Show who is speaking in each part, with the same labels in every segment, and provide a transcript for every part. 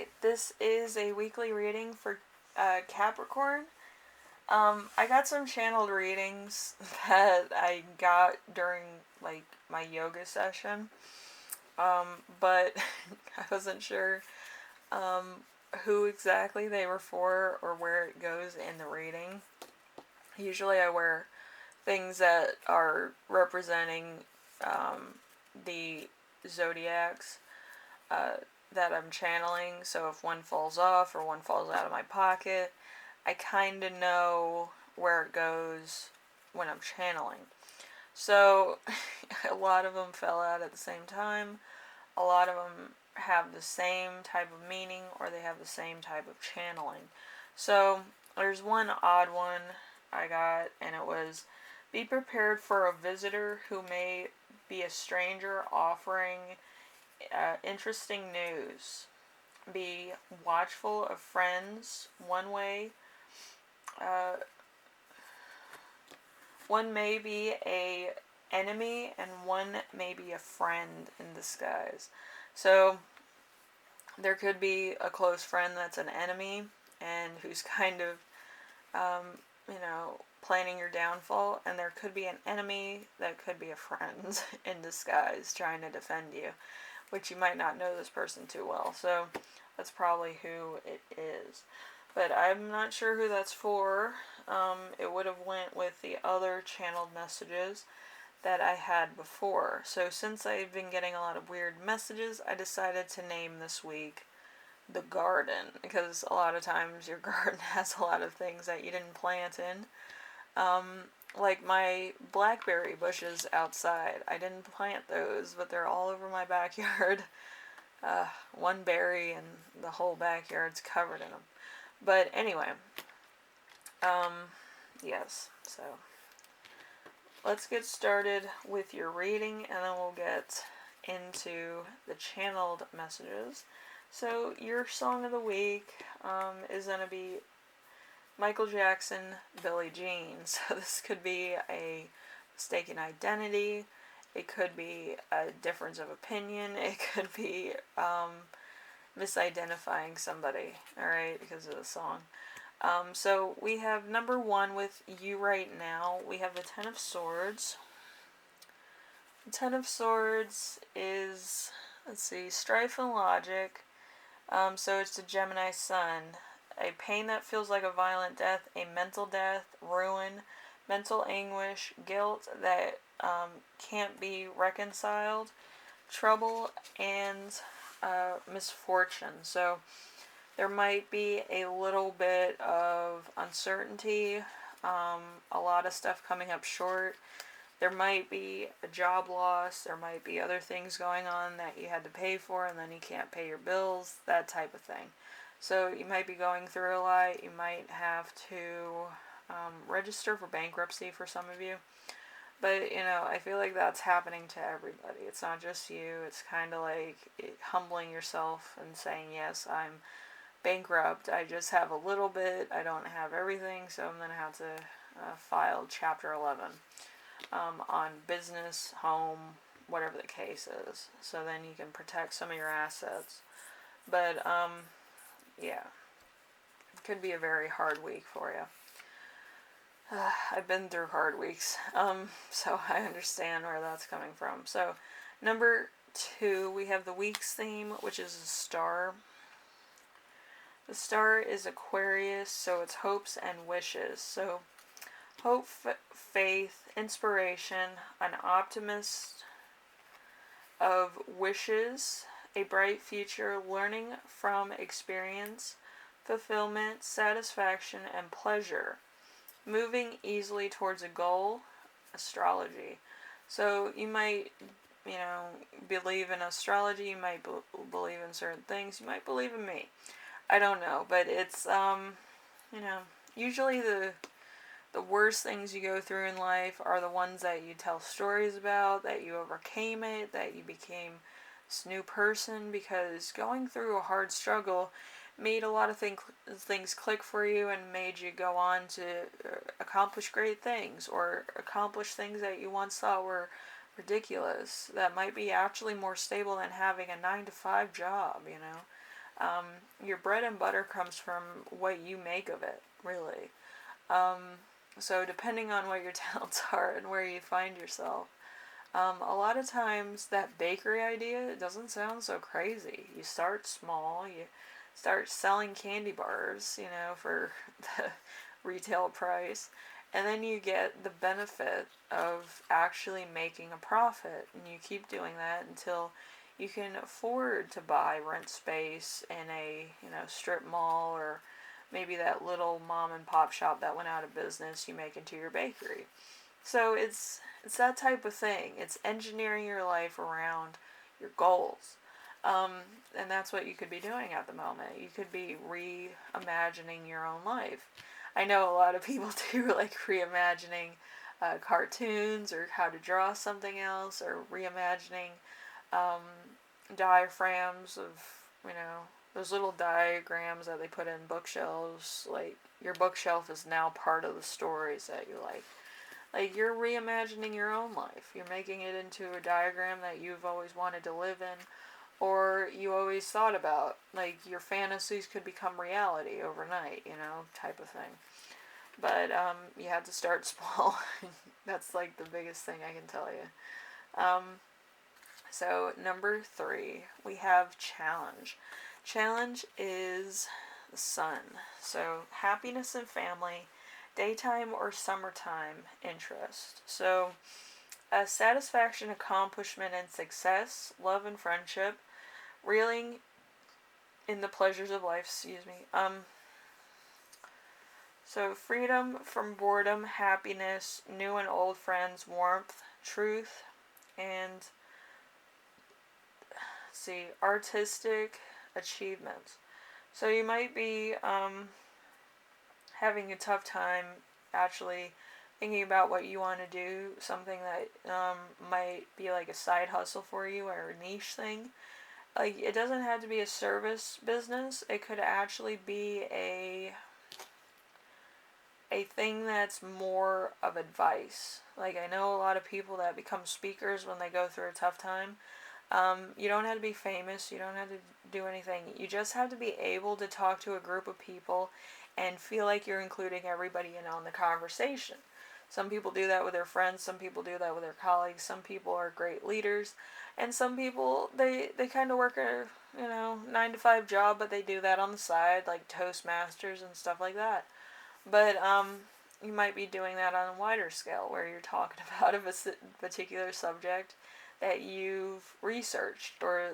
Speaker 1: Alright, this is a weekly reading for Capricorn. I got some channeled readings that I got during, like, my yoga session, but I wasn't sure who exactly they were for or where it goes in the reading. Usually I wear things that are representing the zodiacs that I'm channeling, so if one falls off or one falls out of my pocket, I kind of know where it goes when I'm channeling. So a lot of them fell out at the same time. A lot of them have the same type of meaning or they have the same type of channeling. So there's one odd one I got, and it was, be prepared for a visitor who may be a stranger offering interesting news. Be watchful of friends. One may be a enemy and one may be a friend in disguise. So there could be a close friend that's an enemy and who's kind of planning your downfall, and there could be an enemy that could be a friend in disguise trying to defend you, which you might not know this person too well. So that's probably who it is. But I'm not sure who that's for. It would have went with the other channeled messages that I had before. So since I've been getting a lot of weird messages, I decided to name this week the garden, because a lot of times your garden has a lot of things that you didn't plant in. Like my blackberry bushes outside. I didn't plant those, but they're all over my backyard. One berry and the whole backyard's covered in them. But anyway, yes, so let's get started with your reading, and then we'll get into the channeled messages. So your song of the week is going to be Michael Jackson, Billie Jean. So this could be a mistaken identity. It could be a difference of opinion. It could be misidentifying somebody, alright, because of the song. So we have number one with you right now. We have the Ten of Swords. The Ten of Swords is, let's see, strife and logic. So it's the Gemini sun. A pain that feels like a violent death, a mental death, ruin, mental anguish, guilt that can't be reconciled, trouble, and misfortune. So there might be a little bit of uncertainty, a lot of stuff coming up short. There might be a job loss. There might be other things going on that you had to pay for and then you can't pay your bills, that type of thing. So you might be going through a lot. You might have to register for bankruptcy for some of you. But, I feel like that's happening to everybody. It's not just you. It's kind of like humbling yourself and saying, yes, I'm bankrupt. I just have a little bit. I don't have everything, so I'm going to have to file Chapter 11 on business, home, whatever the case is. So then you can protect some of your assets. But, yeah, it could be a very hard week for you. I've been through hard weeks, so I understand where that's coming from. So, number two, we have the week's theme, which is a star. The star is Aquarius, so it's hopes and wishes. So, hope, faith, inspiration, an optimist of wishes, a bright future, learning from experience, fulfillment, satisfaction, and pleasure. Moving easily towards a goal, astrology. So you might, believe in astrology, you might believe in certain things, you might believe in me. I don't know, but it's, usually the worst things you go through in life are the ones that you tell stories about, that you overcame it, that you became this new person, because going through a hard struggle made a lot of things click for you and made you go on to accomplish great things, or accomplish things that you once thought were ridiculous, that might be actually more stable than having a 9-to-5 job, Your bread and butter comes from what you make of it, really. Um, so depending on what your talents are and where you find yourself, a lot of times that bakery idea, it doesn't sound so crazy. You start small, you start selling candy bars, for the retail price, and then you get the benefit of actually making a profit, and you keep doing that until you can afford to buy rent space in a, strip mall, or maybe that little mom and pop shop that went out of business, you make into your bakery. So it's that type of thing. It's engineering your life around your goals. Um, and that's what you could be doing at the moment. You could be reimagining your own life. I know a lot of people do like reimagining cartoons, or how to draw something else, or reimagining um, diaphragms of, those little diagrams that they put in bookshelves. Like, your bookshelf is now part of the stories that you like. Like, you're reimagining your own life. You're making it into a diagram that you've always wanted to live in, or you always thought about. Like, your fantasies could become reality overnight, type of thing. But you have to start small. That's like the biggest thing I can tell you. So, number 3, we have challenge. Challenge is the sun. So, happiness and family, daytime or summertime interest. So, satisfaction, accomplishment, and success, love and friendship, reeling in the pleasures of life, excuse me. So, freedom from boredom, happiness, new and old friends, warmth, truth, and artistic achievements. So, you might be having a tough time actually thinking about what you want to do, something that might be like a side hustle for you, or a niche thing. Like, it doesn't have to be a service business. It could actually be a thing that's more of advice. Like, I know a lot of people that become speakers when they go through a tough time. You don't have to be famous. You don't have to do anything. You just have to be able to talk to a group of people and feel like you're including everybody in on the conversation. Some people do that with their friends. Some people do that with their colleagues. Some people are great leaders. And some people, they kind of work a, 9 to 5 job, but they do that on the side, like Toastmasters and stuff like that. But you might be doing that on a wider scale, where you're talking about a particular subject that you've researched, or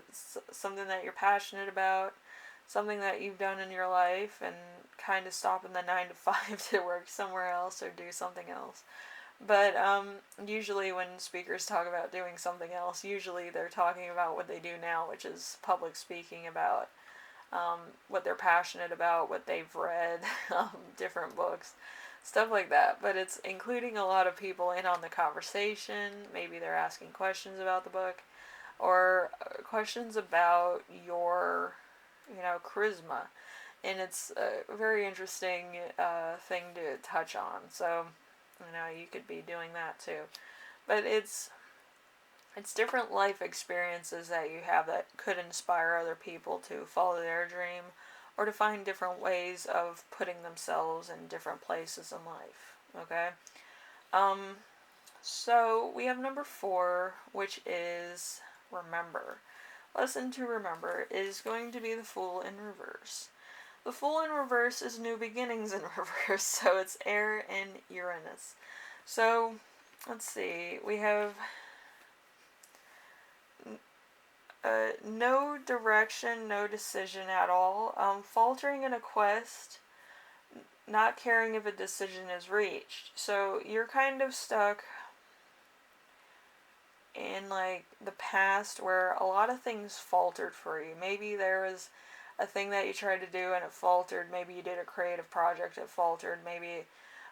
Speaker 1: something that you're passionate about, something that you've done in your life, and kind of stopping the 9 to 5 to work somewhere else or do something else. But usually when speakers talk about doing something else, usually they're talking about what they do now, which is public speaking, about what they're passionate about, what they've read, different books, stuff like that. But it's including a lot of people in on the conversation. Maybe they're asking questions about the book, or questions about your, charisma. And it's a very interesting thing to touch on. So, you could be doing that too. But it's different life experiences that you have that could inspire other people to follow their dream, or to find different ways of putting themselves in different places in life. Okay? Um, so we have number 4, which is remember. Lesson to remember is going to be the Fool in reverse. The Fool in reverse is new beginnings in reverse, so it's air and Uranus. So, let's see, we have no direction, no decision at all, faltering in a quest, not caring if a decision is reached. So you're kind of stuck in like the past, where a lot of things faltered for you. Maybe there was a thing that you tried to do and it faltered. Maybe you did a creative project, it faltered. Maybe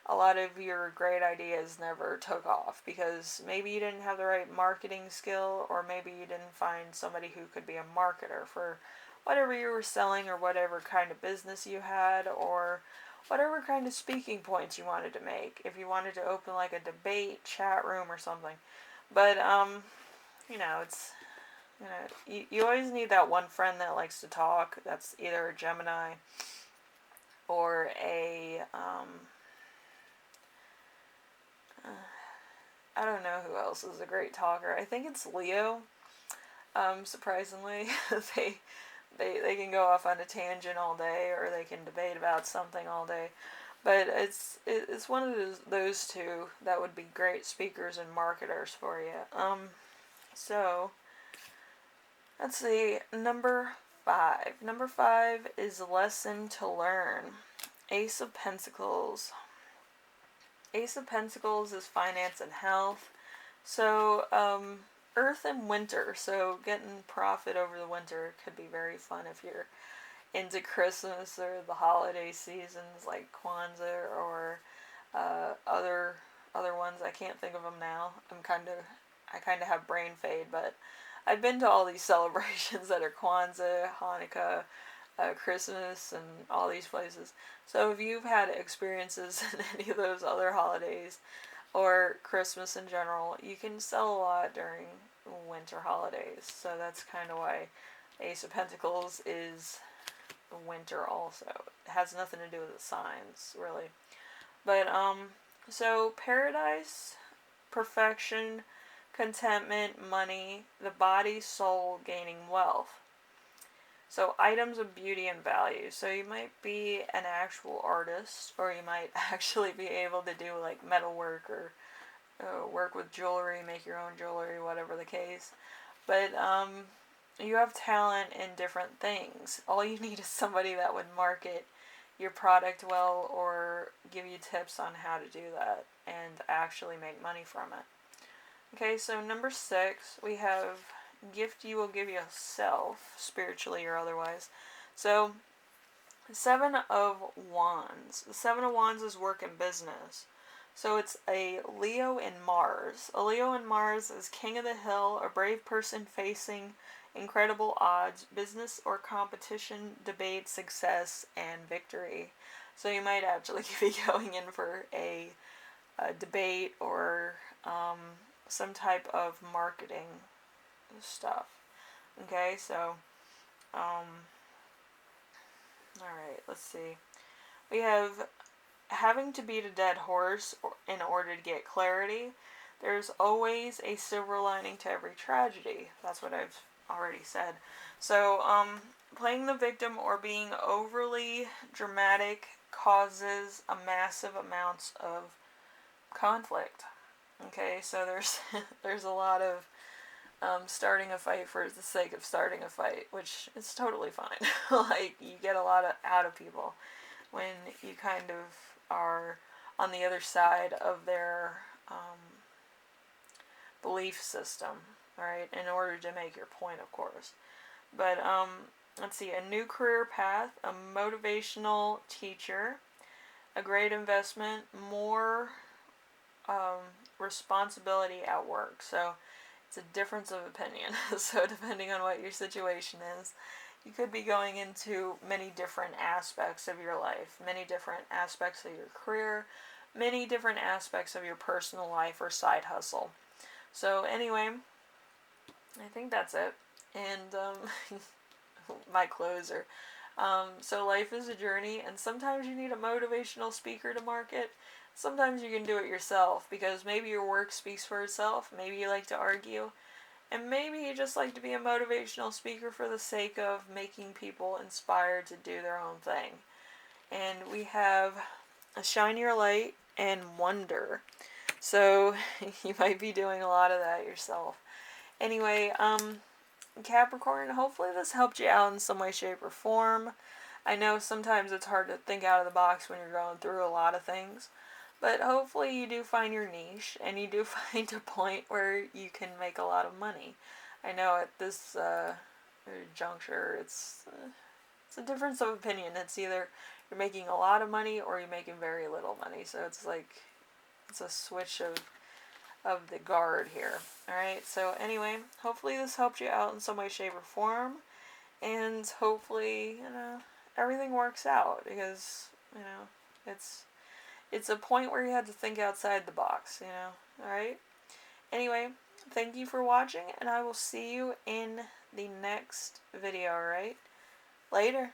Speaker 1: a lot of your great ideas never took off because maybe you didn't have the right marketing skill, or maybe you didn't find somebody who could be a marketer for whatever you were selling, or whatever kind of business you had, or whatever kind of speaking points you wanted to make. If you wanted to open like a debate chat room or something. But it's you always need that one friend that likes to talk. That's either a Gemini or a, I don't know who else is a great talker. I think it's Leo. Surprisingly, they, they can go off on a tangent all day, or they can debate about something all day. But it's one of those two that would be great speakers and marketers for you. So let's see, number 5. Number 5 is lesson to learn. Ace of Pentacles. Ace of Pentacles is finance and health. So, Earth and winter. So, getting profit over the winter could be very fun if you're into Christmas or the holiday seasons like Kwanzaa or other ones. I can't think of them now. I kind of have brain fade, but I've been to all these celebrations that are Kwanzaa, Hanukkah, Christmas, and all these places. So if you've had experiences in any of those other holidays or Christmas in general, you can sell a lot during winter holidays. So that's kind of why Ace of Pentacles is winter also. It has nothing to do with the signs, really. But, so paradise, perfection, contentment, money, the body, soul, gaining wealth. So items of beauty and value. So you might be an actual artist, or you might actually be able to do like metalwork or work with jewelry, make your own jewelry, whatever the case. But you have talent in different things. All you need is somebody that would market your product well or give you tips on how to do that and actually make money from it. Okay, so number 6, we have gift you will give yourself, spiritually or otherwise. So, 7 of Wands. The 7 of Wands is work and business. So it's a Leo in Mars. A Leo in Mars is king of the hill, a brave person facing incredible odds, business or competition, debate, success, and victory. So you might actually be going in for a debate or some type of marketing stuff. Okay, so, alright, let's see. We have having to beat a dead horse in order to get clarity. There's always a silver lining to every tragedy. That's what I've already said. So, playing the victim or being overly dramatic causes a massive amounts of conflict. Okay, so there's a lot of starting a fight for the sake of starting a fight, which is totally fine. Like, you get a lot out of people when you kind of are on the other side of their belief system, right? In order to make your point, of course. But let's see, a new career path, a motivational teacher, a great investment, more responsibility at work. So it's a difference of opinion. So depending on what your situation is, you could be going into many different aspects of your life, many different aspects of your career, many different aspects of your personal life or side hustle. So anyway, I think that's it. And my closer. So life is a journey, and sometimes you need a motivational speaker to market. Sometimes you can do it yourself, because maybe your work speaks for itself, maybe you like to argue, and maybe you just like to be a motivational speaker for the sake of making people inspired to do their own thing. And we have a shine your light and wonder. So you might be doing a lot of that yourself. Anyway, Capricorn, hopefully this helped you out in some way, shape, or form. I know sometimes it's hard to think out of the box when you're going through a lot of things. But hopefully you do find your niche, and you do find a point where you can make a lot of money. I know at this juncture, it's a difference of opinion. It's either you're making a lot of money or you're making very little money. So it's like, it's a switch of the guard here. Alright, so anyway, hopefully this helped you out in some way, shape, or form. And hopefully, everything works out, because, it's a point where you had to think outside the box, alright? Anyway, thank you for watching, and I will see you in the next video, alright? Later.